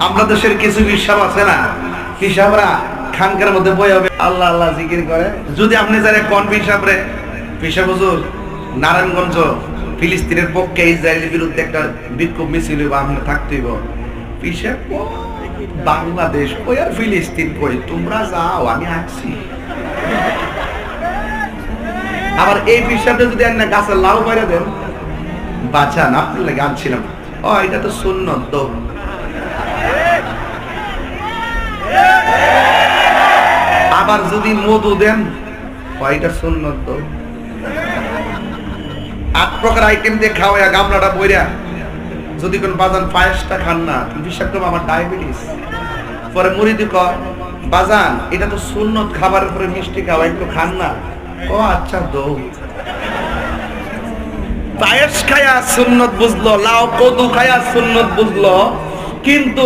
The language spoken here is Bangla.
আমরা দেশের কিছু হিসাব আছে না, হিসাবরা খানকার মধ্যে বই হবে আল্লাহ আল্লাহ জিকির করে। যদি আপনি যারা কোন হিসাবরে হিসাব হুজুর নারায়ণগঞ্জ ফিলিস্তিনের পক্ষে ইসরায়েলের বিরুদ্ধে একটা বিক্ষোভ মিছিল বা আমরা থাকতেইব, হিসাব বাংলাদেশ কই আর ফিলিস্তিন কই, তোমরা যাও আমি আসছি। আবার এই হিসাবে যদি একটা গাছের লাউ বাইরে দেন, বাঁচান আপনার লাগে আনছিলাম, ও এটা তো সুন্নত তো। আবার যদি মধু দেন, এটা সুন্নত তো। 8 প্রকার আইটেম দিয়ে খাওয়া গামলাটা বইরা যদি কোন বাজান পায়েসটা খান না, বিশ্বাস করবো আমার ডায়াবেটিস। পরে মুরিদি কয় বাজান এটা তো সুন্নত, খাবারের পরে মিষ্টি খাওয়া একটু খান না, ও আচ্ছা দো। পায়েস খায়া সুন্নত বুঝলো, লাউ কদু খায়া সুন্নত বুঝলো, কিন্তু